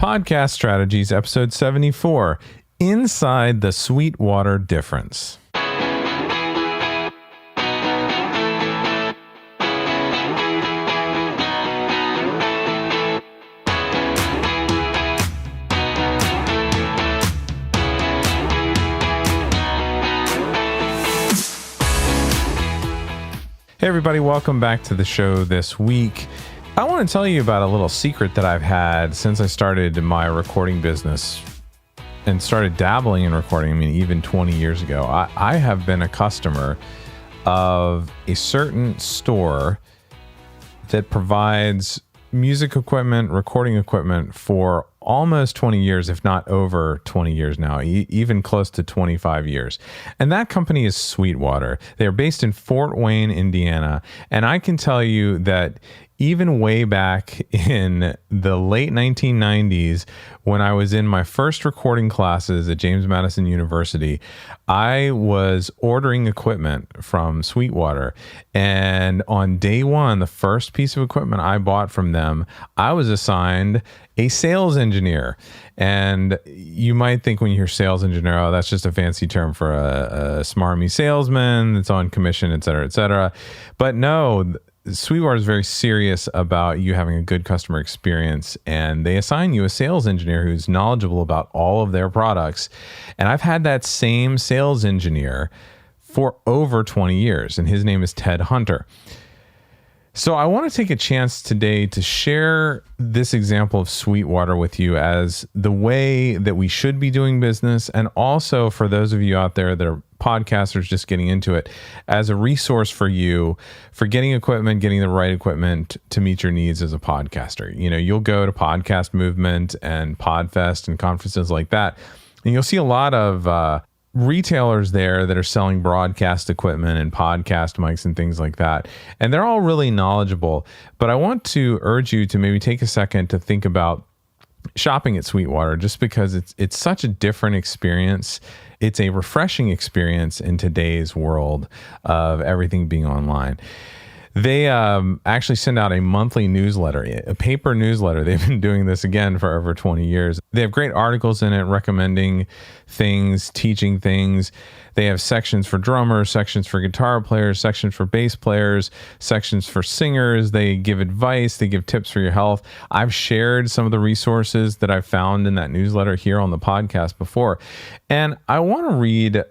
Podcast Strategies, episode 74, Inside the Sweetwater Difference. Hey everybody, welcome back to the show this week. I want to tell you about a little secret that I've had since I started my recording business and started dabbling in recording, even 20 years ago. I have been a customer of a certain store that provides music equipment, recording equipment for almost 20 years, if not over 20 years now, even close to 25 years. And that company is Sweetwater. They're based in Fort Wayne, Indiana. And I can tell you that even way back in the late 1990s, when I was in my first recording classes at James Madison University, I was ordering equipment from Sweetwater. And on day one, the first piece of equipment I bought from them, I was assigned a sales engineer. And you might think when you hear sales engineer, oh, that's just a fancy term for a smarmy salesman that's on commission, et cetera, et cetera. But no, Sweetwater is very serious about you having a good customer experience, and they assign you a sales engineer who's knowledgeable about all of their products. And I've had that same sales engineer for over 20 years, and his name is Ted Hunter. So I want to take a chance today to share this example of Sweetwater with you as the way that we should be doing business, and also for those of you out there that are podcasters just getting into it, as a resource for you for getting equipment, getting the right equipment to meet your needs as a podcaster. You know, you'll go to Podcast Movement and Podfest and conferences like that, and you'll see a lot of retailers there that are selling broadcast equipment and podcast mics and things like that. And they're all really knowledgeable. But I want to urge you to maybe take a second to think about shopping at Sweetwater, just because it's such a different experience. It's a refreshing experience in today's world of everything being online. They actually send out a monthly newsletter, a paper newsletter. They've been doing this again for over 20 years. They have great articles in it recommending things, teaching things. They have sections for drummers, sections for guitar players, sections for bass players, sections for singers. They give advice. They give tips for your health. I've shared some of the resources that I've found in that newsletter here on the podcast before. And I want to read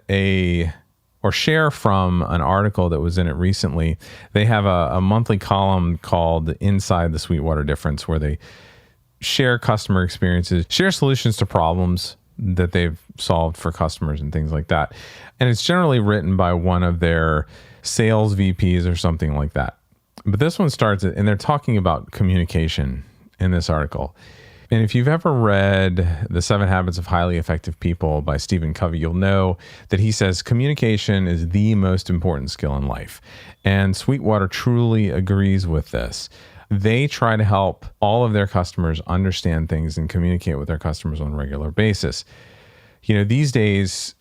share from an article that was in it recently. They have a monthly column called Inside the Sweetwater Difference, where they share customer experiences, share solutions to problems that they've solved for customers and things like that. And it's generally written by one of their sales VPs or something like that. But this one starts, and they're talking about communication in this article. And if you've ever read The 7 Habits of Highly Effective People by Stephen Covey, you'll know that he says communication is the most important skill in life. And Sweetwater truly agrees with this. They try to help all of their customers understand things and communicate with their customers on a regular basis. You know, these days,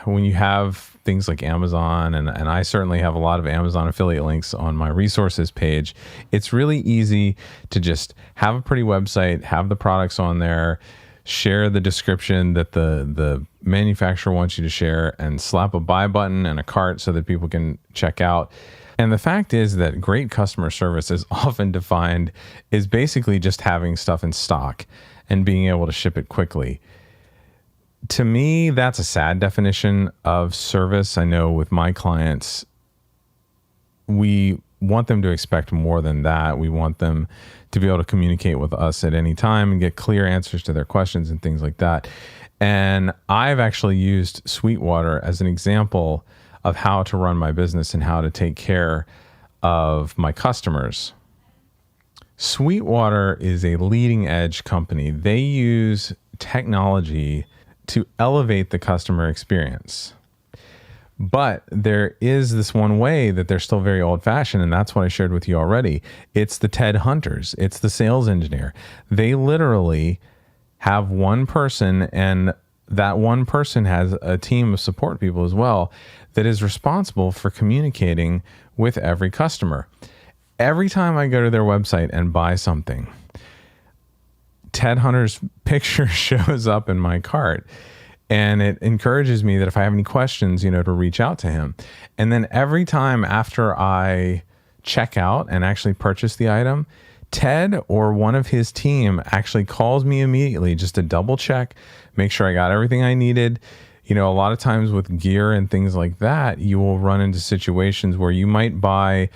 when you have things like Amazon, and I certainly have a lot of Amazon affiliate links on my resources page, it's really easy to just have a pretty website, have the products on there, share the description that the manufacturer wants you to share, and slap a buy button and a cart so that people can check out. And the fact is that great customer service is often defined as basically just having stuff in stock and being able to ship it quickly. To me, that's a sad definition of service. I know with my clients, we want them to expect more than that. We want them to be able to communicate with us at any time and get clear answers to their questions and things like that. And I've actually used Sweetwater as an example of how to run my business and how to take care of my customers. Sweetwater is a leading edge company. They use technology to elevate the customer experience. But there is this one way that they're still very old fashioned, and that's what I shared with you already. It's the Ted Hunters. It's the sales engineer. They literally have one person, and that one person has a team of support people as well that is responsible for communicating with every customer. Every time I go to their website and buy something, Ted Hunter's picture shows up in my cart. And it encourages me that if I have any questions, to reach out to him. And then every time after I check out and actually purchase the item, Ted or one of his team actually calls me immediately just to double check, make sure I got everything I needed. A lot of times with gear and things like that, you will run into situations where you might buy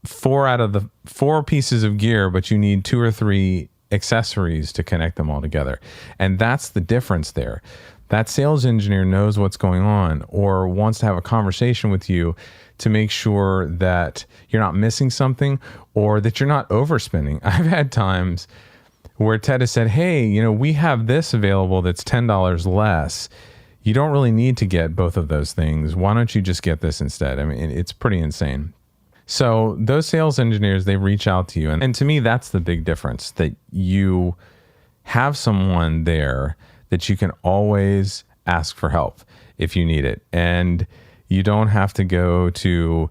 4 out of the 4 pieces of gear, but you need 2 or 3 accessories to connect them all together. And that's the difference there. That sales engineer knows what's going on or wants to have a conversation with you to make sure that you're not missing something or that you're not overspending. I've had times where Ted has said, hey, we have this available that's $10 less. You don't really need to get both of those things. Why don't you just get this instead? I mean, it's pretty insane. So those sales engineers, they reach out to you. And to me, that's the big difference, that you have someone there that you can always ask for help if you need it. And you don't have to go to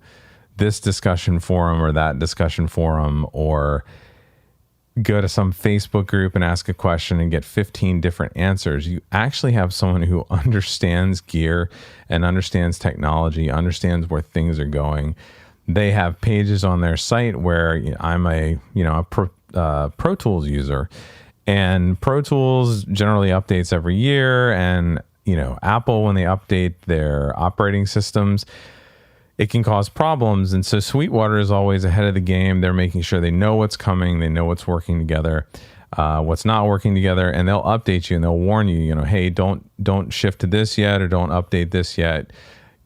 this discussion forum or that discussion forum or go to some Facebook group and ask a question and get 15 different answers. You actually have someone who understands gear and understands technology, understands where things are going. They have pages on their site where I'm a Pro Tools user. And Pro Tools generally updates every year, and Apple, when they update their operating systems, it can cause problems. And so Sweetwater is always ahead of the game. They're making sure they know what's coming, they know what's working together, what's not working together, and they'll update you and they'll warn you. Hey, don't shift to this yet, or don't update this yet.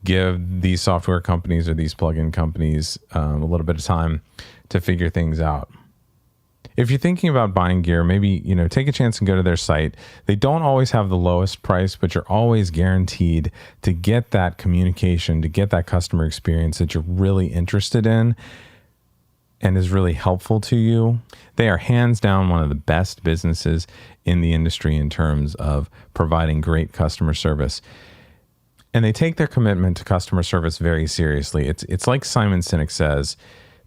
Give these software companies or these plugin companies a little bit of time to figure things out. If you're thinking about buying gear, maybe, take a chance and go to their site. They don't always have the lowest price, but you're always guaranteed to get that communication, to get that customer experience that you're really interested in and is really helpful to you. They are hands down one of the best businesses in the industry in terms of providing great customer service. And they take their commitment to customer service very seriously. It's like Simon Sinek says,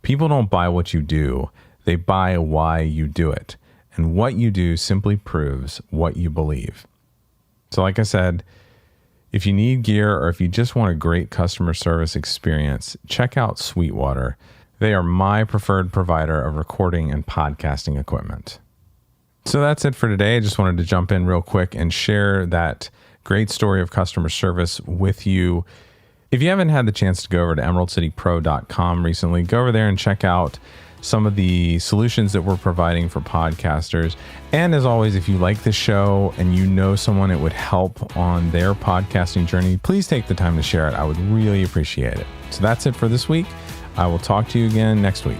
people don't buy what you do. They buy why you do it. And what you do simply proves what you believe. So like I said, if you need gear or if you just want a great customer service experience, check out Sweetwater. They are my preferred provider of recording and podcasting equipment. So that's it for today. I just wanted to jump in real quick and share that great story of customer service with you. If you haven't had the chance to go over to emeraldcitypro.com recently, go over there and check out some of the solutions that we're providing for podcasters. And as always, if you like the show and you know someone it would help on their podcasting journey, please take the time to share it. I would really appreciate it. So that's it for this week. I will talk to you again next week.